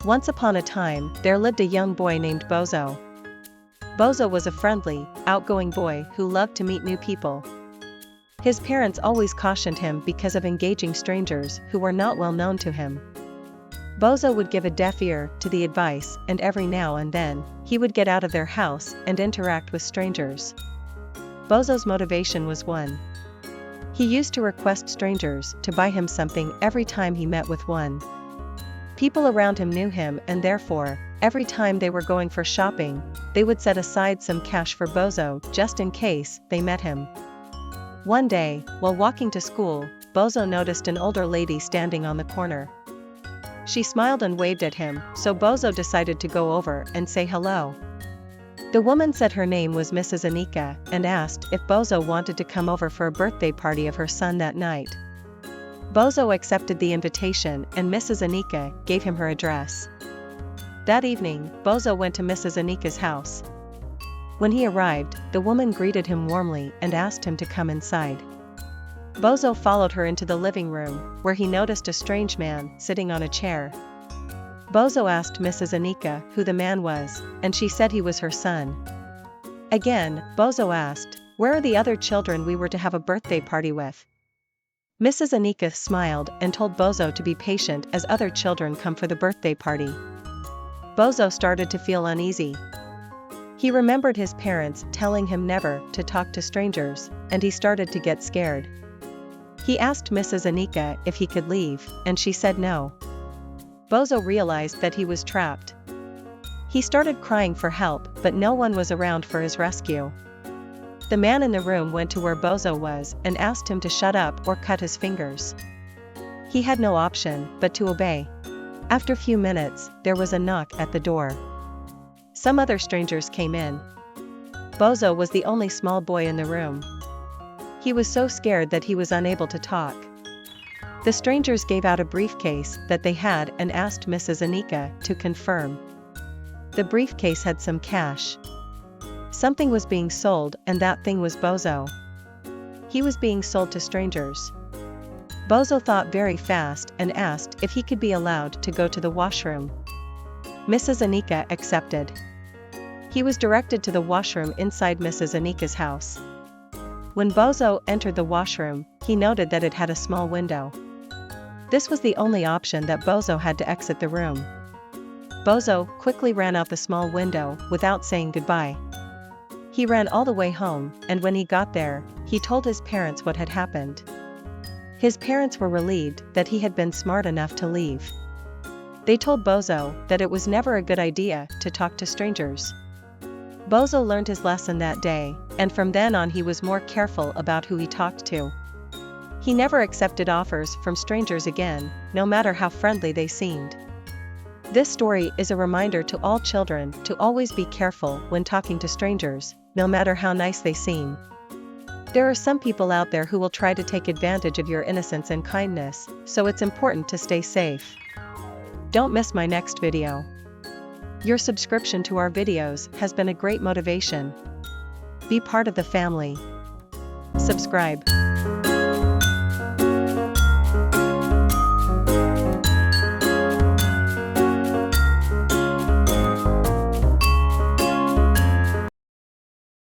Once upon a time, there lived a young boy named Bozo. Bozo was a friendly, outgoing boy who loved to meet new people. His parents always cautioned him because of engaging strangers who were not well known to him. Bozo would give a deaf ear to the advice, and every now and then, he would get out of their house and interact with strangers. Bozo's motivation was one. He used to request strangers to buy him something every time he met with one. People around him knew him, and therefore, every time they were going for shopping, they would set aside some cash for Bozo just in case they met him. One day, while walking to school, Bozo noticed an older lady standing on the corner. She smiled and waved at him, so Bozo decided to go over and say hello. The woman said her name was Mrs. Anika and asked if Bozo wanted to come over for a birthday party of her son that night. Bozo accepted the invitation, and Mrs. Anika gave him her address. That evening, Bozo went to Mrs. Anika's house. When he arrived, the woman greeted him warmly and asked him to come inside. Bozo followed her into the living room, where he noticed a strange man sitting on a chair. Bozo asked Mrs. Anika who the man was, and she said he was her son. Again, Bozo asked, "Where are the other children we were to have a birthday party with?" Mrs. Anika smiled and told Bozo to be patient as other children come for the birthday party. Bozo started to feel uneasy. He remembered his parents telling him never to talk to strangers, and he started to get scared. He asked Mrs. Anika if he could leave, and she said no. Bozo realized that he was trapped. He started crying for help, but no one was around for his rescue. The man in the room went to where Bozo was and asked him to shut up or cut his fingers. He had no option but to obey. After a few minutes, there was a knock at the door. Some other strangers came in. Bozo was the only small boy in the room. He was so scared that he was unable to talk. The strangers gave out a briefcase that they had and asked Mrs. Anika to confirm. The briefcase had some cash. Something was being sold, and that thing was Bozo. He was being sold to strangers. Bozo thought very fast and asked if he could be allowed to go to the washroom. Mrs. Anika accepted. He was directed to the washroom inside Mrs. Anika's house. When Bozo entered the washroom, he noted that it had a small window. This was the only option that Bozo had to exit the room. Bozo quickly ran out the small window without saying goodbye. He ran all the way home, and when he got there, he told his parents what had happened. His parents were relieved that he had been smart enough to leave. They told Bozo that it was never a good idea to talk to strangers. Bozo learned his lesson that day, and from then on he was more careful about who he talked to. He never accepted offers from strangers again, no matter how friendly they seemed. This story is a reminder to all children to always be careful when talking to strangers, no matter how nice they seem. There are some people out there who will try to take advantage of your innocence and kindness, so it's important to stay safe. Don't miss my next video. Your subscription to our videos has been a great motivation. Be part of the family. Subscribe.